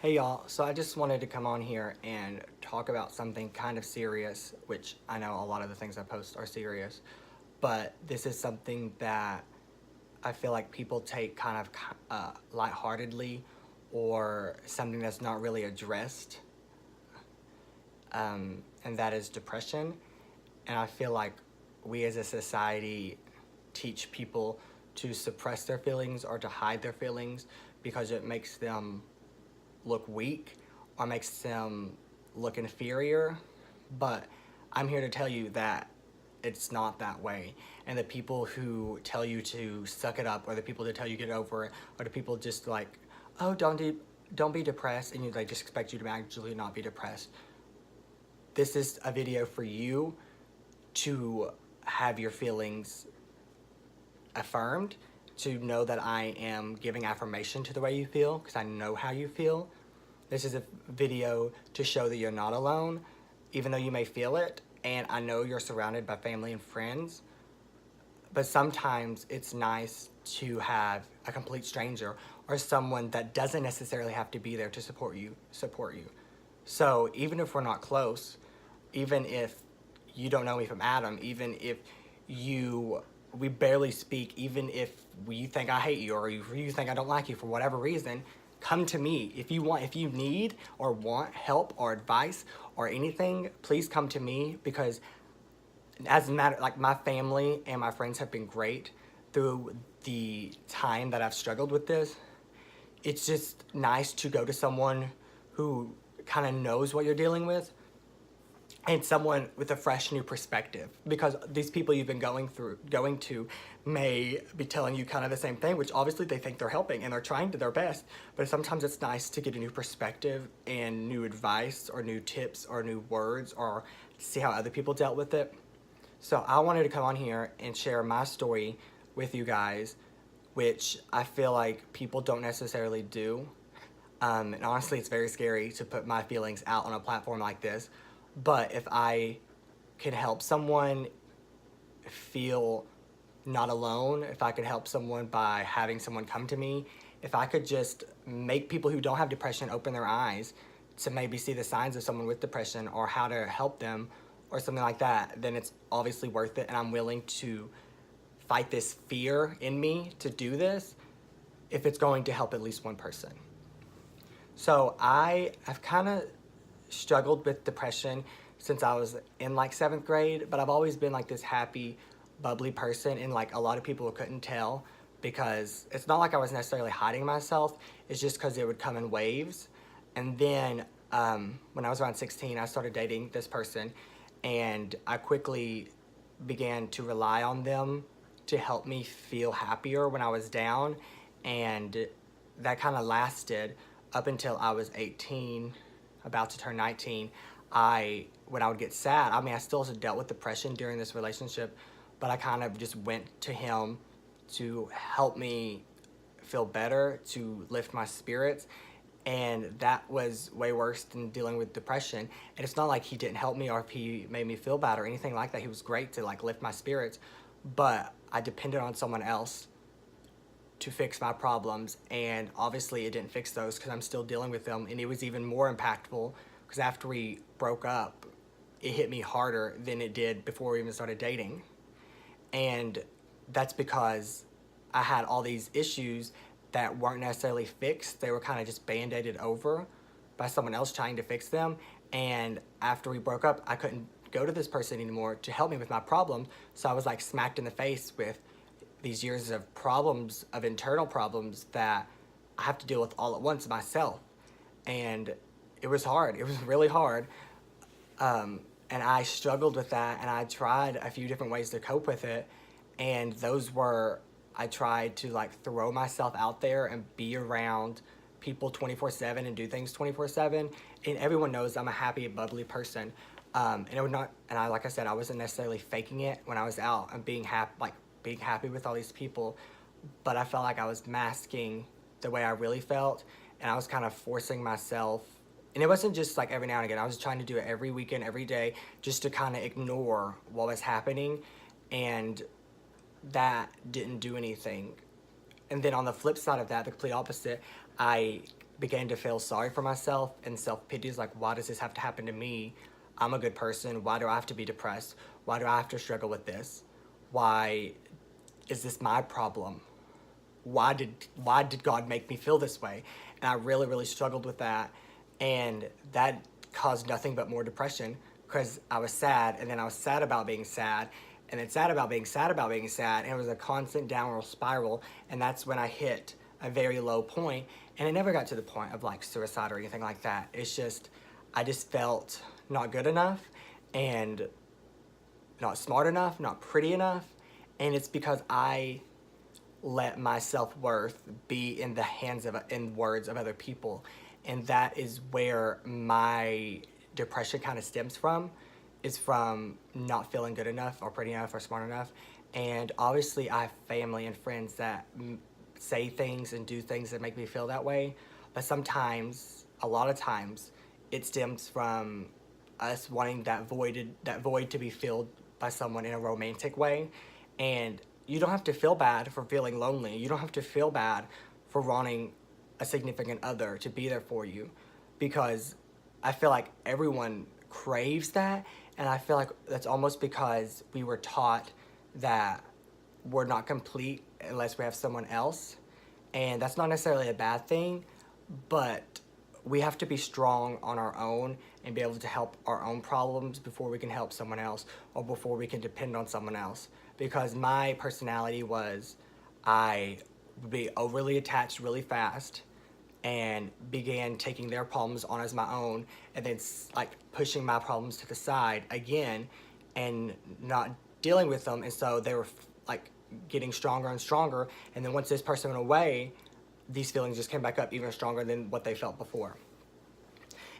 Hey y'all, so I just wanted to come on here and talk about something kind of serious, which I know a lot of the things I post are serious, but this is something that I feel like people take kind of lightheartedly or something that's not really addressed, and that is depression. And I feel like we as a society teach people to suppress their feelings or to hide their feelings because it makes them look weak or makes them look inferior. But I'm here to tell you that it's not that way. And the people who tell you to suck it up, or the people that tell you get over it, or the people just like, oh, don't be depressed, and they just expect you to actually not be depressed. This is a video for you to have your feelings affirmed, to know that I am giving affirmation to the way you feel because I know how you feel. This is a video to show that you're not alone, even though you may feel it. And I know you're surrounded by family and friends, but sometimes it's nice to have a complete stranger or someone that doesn't necessarily have to be there to support you. So even if we're not close, even if you don't know me from Adam, even if we barely speak, even if you think I hate you or you think I don't like you for whatever reason, come to me. If you need or want help or advice or anything, please come to me, because as a matter, like, my family and my friends have been great through the time that I've struggled with this. It's just nice to go to someone who kind of knows what you're dealing with, and someone with a fresh new perspective, because these people you've been going to may be telling you kind of the same thing, which obviously they think they're helping and they're trying to their best, but sometimes it's nice to get a new perspective and new advice or new tips or new words, or see how other people dealt with it. So I wanted to come on here and share my story with you guys, which I feel like people don't necessarily do. And honestly, it's very scary to put my feelings out on a platform like this. But if I could help someone feel not alone, if I could help someone by having someone come to me, if I could just make people who don't have depression open their eyes to maybe see the signs of someone with depression or how to help them or something like that, then it's obviously worth it. And I'm willing to fight this fear in me to do this if it's going to help at least one person. So I have kind of struggled with depression since I was in like 7th grade, but I've always been like this happy, bubbly person, and like a lot of people couldn't tell, because it's not like I was necessarily hiding myself. It's just because it would come in waves. And then when I was around 16, I started dating this person, and I quickly began to rely on them to help me feel happier when I was down. And that kind of lasted up until I was 18, about to turn 19. When I would get sad, I mean, I still dealt with depression during this relationship, but I kind of just went to him to help me feel better, to lift my spirits. And that was way worse than dealing with depression. And it's not like he didn't help me or if he made me feel bad or anything like that. He was great to like lift my spirits, but I depended on someone else to fix my problems, and obviously it didn't fix those because I'm still dealing with them. And it was even more impactful because after we broke up, it hit me harder than it did before we even started dating. And that's because I had all these issues that weren't necessarily fixed. They were kind of just band-aided over by someone else trying to fix them. And after we broke up, I couldn't go to this person anymore to help me with my problems. So I was like smacked in the face with these years of problems, of internal problems that I have to deal with all at once myself. And it was hard. It was really hard. And I struggled with that, and I tried a few different ways to cope with it. And those were, I tried to like throw myself out there and be around people 24/7 and do things 24/7. And everyone knows I'm a happy, bubbly person. And it would not, and I, like I said, I wasn't necessarily faking it when I was out and being happy with all these people, but I felt like I was masking the way I really felt, and I was kind of forcing myself. And it wasn't just like every now and again. I was trying to do it every weekend, every day, just to kind of ignore what was happening, and that didn't do anything. And then on the flip side of that, the complete opposite, I began to feel sorry for myself, and self-pity is like, why does this have to happen to me? I'm a good person. Why do I have to be depressed? Why do I have to struggle with this? Why is this my problem? Why did God make me feel this way? And I really, really struggled with that. And that caused nothing but more depression, because I was sad, and then I was sad about being sad, and then sad about being sad about being sad. And it was a constant downward spiral. And that's when I hit a very low point. And it never got to the point of like suicide or anything like that. It's just, I just felt not good enough, and not smart enough, not pretty enough. And it's because I let my self-worth be in the hands of, in words of other people. And that is where my depression kind of stems from, is from not feeling good enough or pretty enough or smart enough. And obviously I have family and friends that say things and do things that make me feel that way. But sometimes, a lot of times, it stems from us wanting that void to be filled by someone in a romantic way. And you don't have to feel bad for feeling lonely. You don't have to feel bad for wanting a significant other to be there for you, because I feel like everyone craves that. And I feel like that's almost because we were taught that we're not complete unless we have someone else. And that's not necessarily a bad thing, but we have to be strong on our own and be able to help our own problems before we can help someone else, or before we can depend on someone else. Because my personality was, I would be overly attached really fast, and began taking their problems on as my own, and then like pushing my problems to the side again and not dealing with them. And so they were like getting stronger and stronger. And then once this person went away, these feelings just came back up even stronger than what they felt before.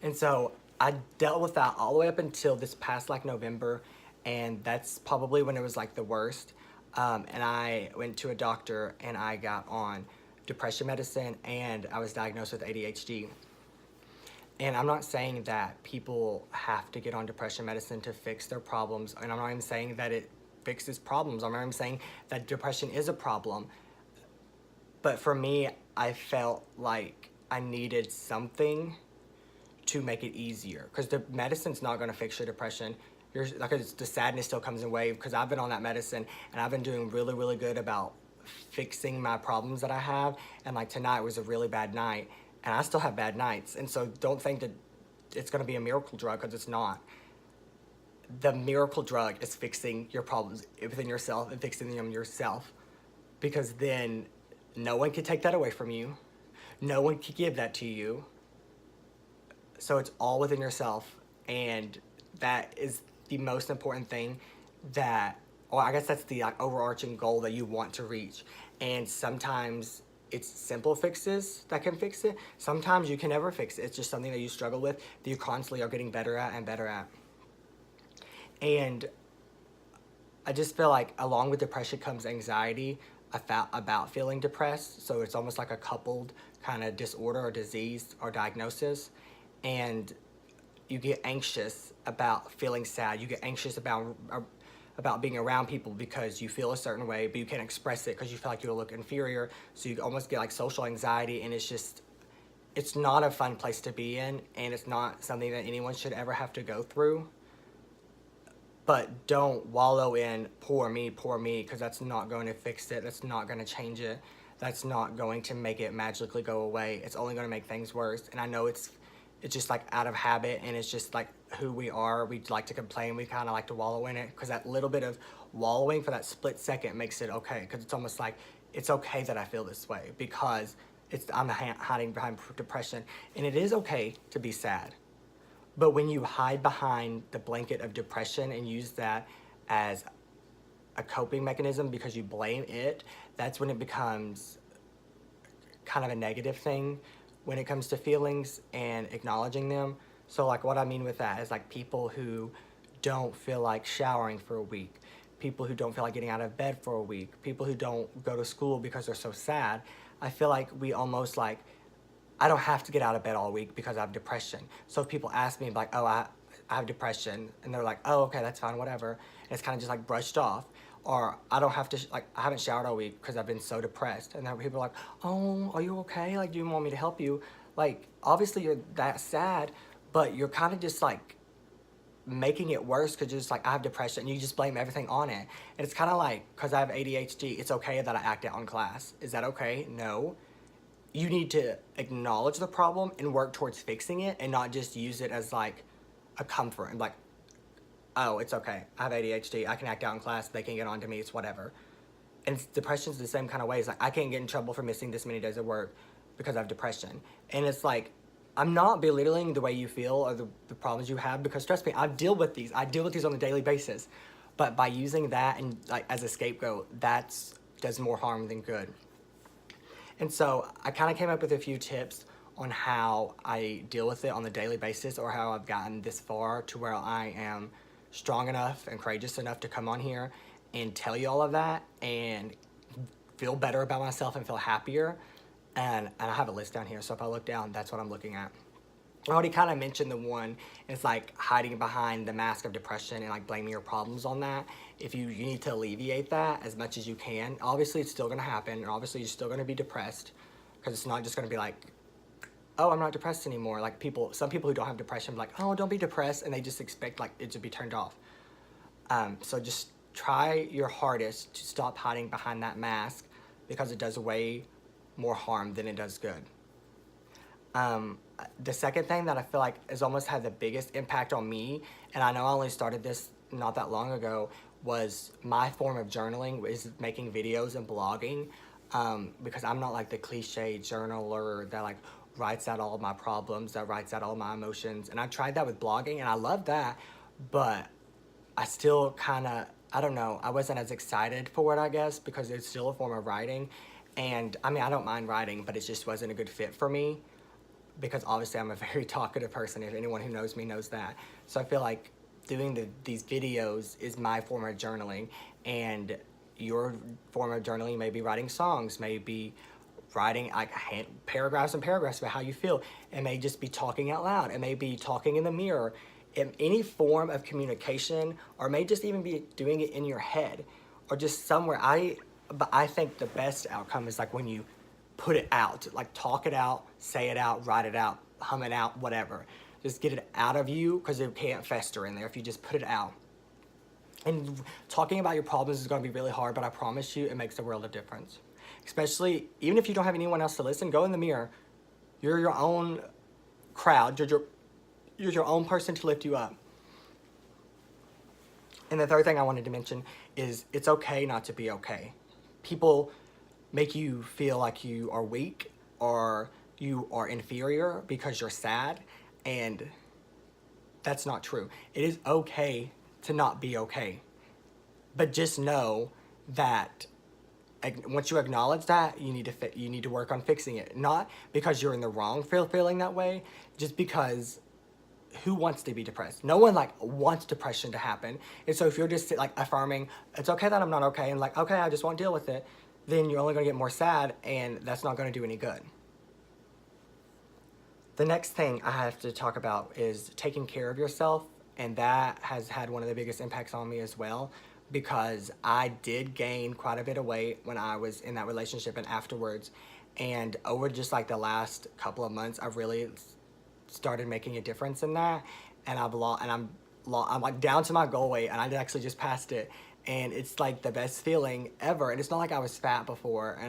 And so I dealt with that all the way up until this past like November, and that's probably when it was like the worst. And I went to a doctor, and I got on depression medicine, and I was diagnosed with ADHD. And I'm not saying that people have to get on depression medicine to fix their problems, and I'm not even saying that it fixes problems. I'm not even saying that depression is a problem. But for me, I felt like I needed something to make it easier, because the medicine's not going to fix your depression. Because the sadness still comes in waves, because I've been on that medicine, and I've been doing really, really good about fixing my problems that I have. And like tonight was a really bad night, and I still have bad nights. And so don't think that it's going to be a miracle drug, because it's not. The miracle drug is fixing your problems within yourself and fixing them yourself, because then no one can take that away from you. No one can give that to you. So it's all within yourself, and that is the most important thing that, or I guess that's the like overarching goal that you want to reach. And sometimes it's simple fixes that can fix it. Sometimes you can never fix it. It's just something that you struggle with, that you constantly are getting better at and better at. And I just feel like along with depression comes anxiety about feeling depressed. So it's almost like a coupled kind of disorder or disease or diagnosis. And you get anxious about feeling sad. You get anxious about being around people because you feel a certain way, but you can't express it because you feel like you'll look inferior. So you almost get like social anxiety, and it's not a fun place to be in, and it's not something that anyone should ever have to go through. But don't wallow in poor me, because that's not going to fix it. That's not going to change it. That's not going to make it magically go away. It's only going to make things worse. And I know it's just like out of habit, and it's just like who we are. We like to complain. We kind of like to wallow in it, because that little bit of wallowing for that split second makes it okay. Because it's almost like it's okay that I feel this way, because I'm hiding behind depression. And it is okay to be sad. But when you hide behind the blanket of depression and use that as a coping mechanism because you blame it, that's when it becomes kind of a negative thing when it comes to feelings and acknowledging them. So like what I mean with that is like people who don't feel like showering for a week, people who don't feel like getting out of bed for a week, people who don't go to school because they're so sad. I feel like we almost like, I don't have to get out of bed all week because I have depression. So if people ask me like, oh, I have depression, and they're like, oh, okay, that's fine, whatever. And it's kind of just like brushed off. Or I don't have to, I haven't showered all week because I've been so depressed. And then people are like, oh, are you okay? Like, do you want me to help you? Like, obviously you're that sad, but you're kind of just like making it worse because you're just like, I have depression, and you just blame everything on it. And it's kind of like, because I have ADHD, it's okay that I act out in class. Is that okay? No. You need to acknowledge the problem and work towards fixing it, and not just use it as like a comfort and like, oh, it's okay. I have ADHD. I can act out in class. They can get on to me. It's whatever. And depression's the same kind of way. It's like, I can't get in trouble for missing this many days of work because I have depression. And it's like, I'm not belittling the way you feel or the problems you have, because trust me, I deal with these. I deal with these on a daily basis. But by using that and like as a scapegoat, does more harm than good. And so I kind of came up with a few tips on how I deal with it on the daily basis, or how I've gotten this far to where I am strong enough and courageous enough to come on here and tell you all of that and feel better about myself and feel happier. And I have a list down here, so if I look down, that's what I'm looking at. I already kind of mentioned the one. It's like hiding behind the mask of depression and like blaming your problems on that. If you need to alleviate that as much as you can. Obviously it's still going to happen, and obviously you're still going to be depressed, because it's not just going to be like, oh, I'm not depressed anymore. Like some people who don't have depression be like, oh, don't be depressed, and they just expect like it to be turned off. So just try your hardest to stop hiding behind that mask, because it does way more harm than it does good. The second thing that I feel like has almost had the biggest impact on me, and I know I only started this not that long ago, was my form of journaling is making videos and blogging, because I'm not like the cliche journaler that like writes out all of my problems, that writes out all of my emotions. And I tried that with blogging, and I love that, but I still kind of, I don't know, I wasn't as excited for it, I guess, because it's still a form of writing. And I mean, I don't mind writing, but it just wasn't a good fit for me, because obviously I'm a very talkative person. If anyone who knows me knows that. So I feel like doing these videos is my form of journaling, and your form of journaling may be writing songs, may be writing like paragraphs and paragraphs about how you feel. It may just be talking out loud. It may be talking in the mirror. In any form of communication, or it may just even be doing it in your head or just somewhere. But I think the best outcome is like when you put it out, like talk it out, say it out, write it out, hum it out, whatever. Just get it out of you, because it can't fester in there if you just put it out. And talking about your problems is going to be really hard, but I promise you it makes a world of difference. Especially, even if you don't have anyone else to listen, go in the mirror. You're your own crowd. You're your own person to lift you up. And the third thing I wanted to mention is it's okay not to be okay. People make you feel like you are weak or you are inferior because you're sad, and that's not true. It is okay to not be okay. But just know that once you acknowledge that, you need to work on fixing it. Not because you're in the wrong for feeling that way, just because who wants to be depressed? No one like wants depression to happen. And so if you're just like affirming, it's okay that I'm not okay, and like, okay, I just won't deal with it, then you're only gonna get more sad, and that's not gonna do any good. The next thing I have to talk about is taking care of yourself, and that has had one of the biggest impacts on me as well, because I did gain quite a bit of weight when I was in that relationship and afterwards. And over just like the last couple of months, I've really started making a difference in that, and I'm like down to my goal weight, and I actually just passed it, and it's like the best feeling ever. And it's not like I was fat before,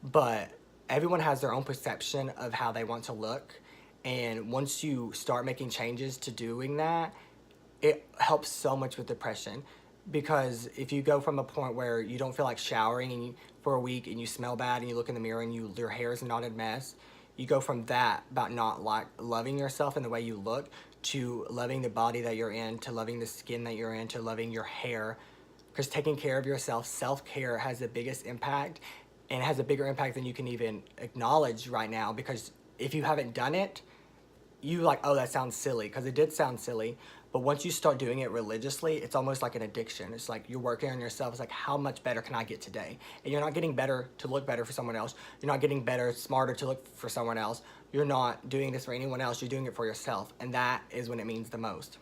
but everyone has their own perception of how they want to look, and once you start making changes to doing that, it helps so much with depression. Because if you go from a point where you don't feel like showering for a week, and you smell bad, and you look in the mirror and your hair is a knotted mess, you go from that, about not like loving yourself and the way you look, to loving the body that you're in, to loving the skin that you're in, to loving your hair. Because taking care of yourself, self-care, has the biggest impact, and has a bigger impact than you can even acknowledge right now. Because if you haven't done it, you like, oh, that sounds silly, because it did sound silly. But once you start doing it religiously, it's almost like an addiction. It's like you're working on yourself. It's like, how much better can I get today? And you're not getting better to look better for someone else. You're not getting better, smarter to look for someone else. You're not doing this for anyone else. You're doing it for yourself. And that is when it means the most.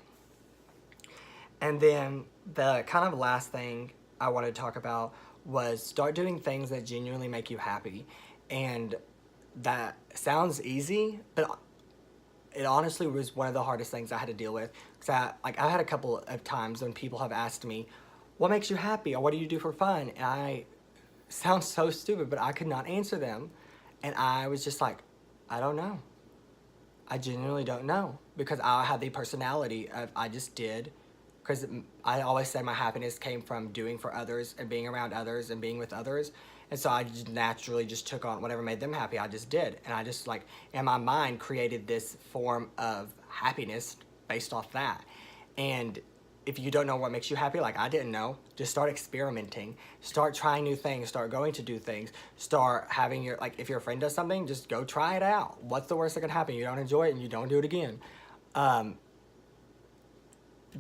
And then the kind of last thing I wanted to talk about was start doing things that genuinely make you happy. And that sounds easy, but it honestly was one of the hardest things I had to deal with. Because I've had a couple of times when people have asked me, what makes you happy, or what do you do for fun? And I sound so stupid, but I could not answer them. And I was just like, I don't know. I genuinely don't know, because I had the personality of I just did, because I always said my happiness came from doing for others and being around others and being with others. And so I just naturally just took on whatever made them happy. I just did. And I just like, in my mind, created this form of happiness based off that. And if you don't know what makes you happy, like I didn't know, just start experimenting, start trying new things, start going to do things, start having your, like if your friend does something, just go try it out. What's the worst that could happen? You don't enjoy it and you don't do it again.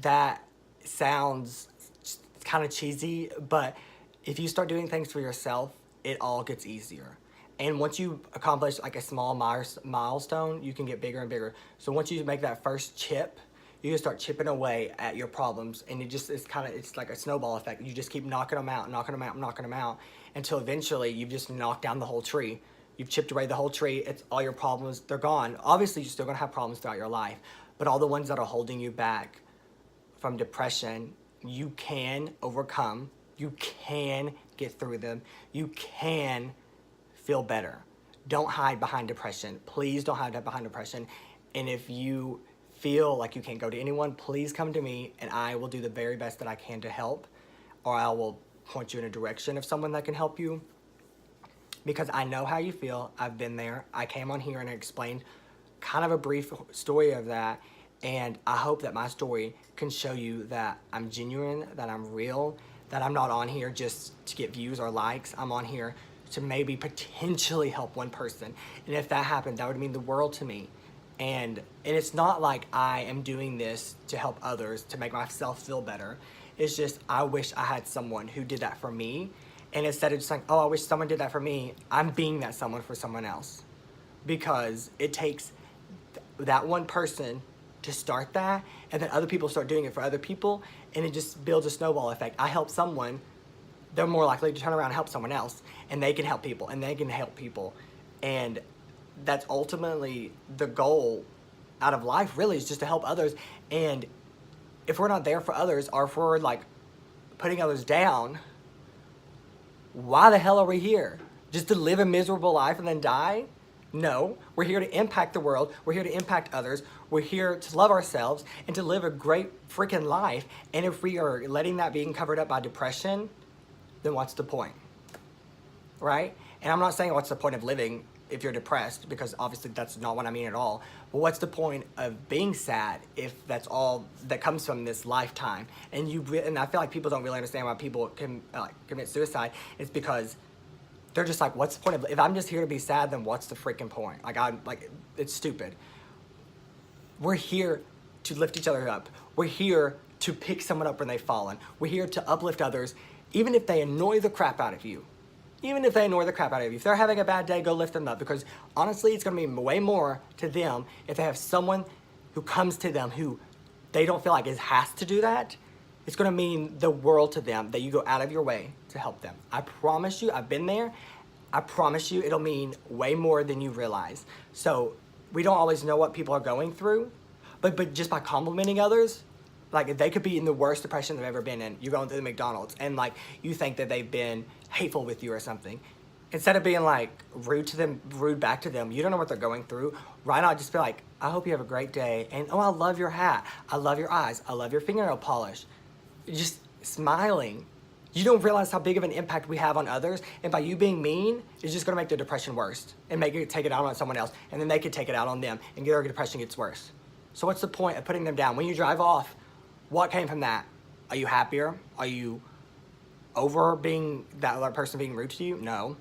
That sounds kind of cheesy, but if you start doing things for yourself, it all gets easier. And once you accomplish like a small milestone, you can get bigger and bigger. So once you make that first chip, you can start chipping away at your problems, and it's like a snowball effect. You just keep knocking them out, until eventually you've just knocked down the whole tree. You've chipped away the whole tree. It's all your problems, they're gone. Obviously, you're still gonna have problems throughout your life, but all the ones that are holding you back from depression, you can overcome. You can get through them. You can feel better. Don't hide behind depression. Please don't hide behind depression. And if you feel like you can't go to anyone, please come to me and I will do the very best that I can to help, or I will point you in a direction of someone that can help you, because I know how you feel. I've been there. I came on here and explained kind of a brief story of that, and I hope that my story can show you that I'm genuine, that I'm real, that I'm not on here just to get views or likes. I'm on here to maybe potentially help one person, and if that happened, that would mean the world to me. And it's not like I am doing this to help others, to make myself feel better. It's just I wish I had someone who did that for me. And instead of just like, oh, I wish someone did that for me, I'm being that someone for someone else. Because it takes that one person to start that, and then other people start doing it for other people, and it just builds a snowball effect. I help someone, they're more likely to turn around and help someone else, and they can help people, and they can help people. And that's ultimately the goal out of life, really, is just to help others. And if we're not there for others, or if we're like putting others down, why the hell are we here? Just to live a miserable life and then die? No, we're here to impact the world. We're here to impact others. We're here to love ourselves and to live a great freaking life. And if we are letting that being covered up by depression, then what's the point? Right? And I'm not saying what's the point of living if you're depressed, because obviously that's not what I mean at all. But what's the point of being sad if that's all that comes from this lifetime? And I feel like people don't really understand why people can commit suicide. It's because they're just like, what's the point of, if I'm just here to be sad, then what's the freaking point? It's stupid. We're here to lift each other up. We're here to pick someone up when they've fallen. We're here to uplift others, even if they annoy the crap out of you. Even if they annoy the crap out of you. If they're having a bad day, go lift them up, because honestly, it's going to be way more to them if they have someone who comes to them who they don't feel like has to do that. It's going to mean the world to them that you go out of your way to help them. I promise you, I've been there. I promise you, it'll mean way more than you realize. So we don't always know what people are going through, but just by complimenting others, like they could be in the worst depression they've ever been in. You're going through the McDonald's and like you think that they've been hateful with you or something. Instead of being like rude back to them, you don't know what they're going through. Why not just be like, I hope you have a great day. And oh, I love your hat. I love your eyes. I love your fingernail polish. Just smiling. You don't realize how big of an impact we have on others. And by you being mean, it's just going to make their depression worse and take it out on someone else. And then they could take it out on them and their depression gets worse. So what's the point of putting them down? When you drive off, what came from that? Are you happier? Are you over being that other person being rude to you? No.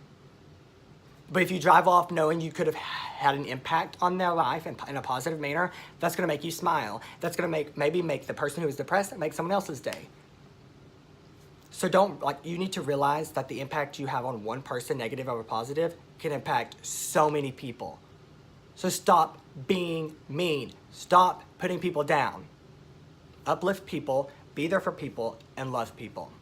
But if you drive off knowing you could have had an impact on their life in a positive manner, that's going to make you smile. That's going to maybe make the person who is depressed make someone else's day. So you need to realize that the impact you have on one person, negative or positive, can impact so many people. So stop being mean. Stop putting people down. Uplift people, be there for people, and love people.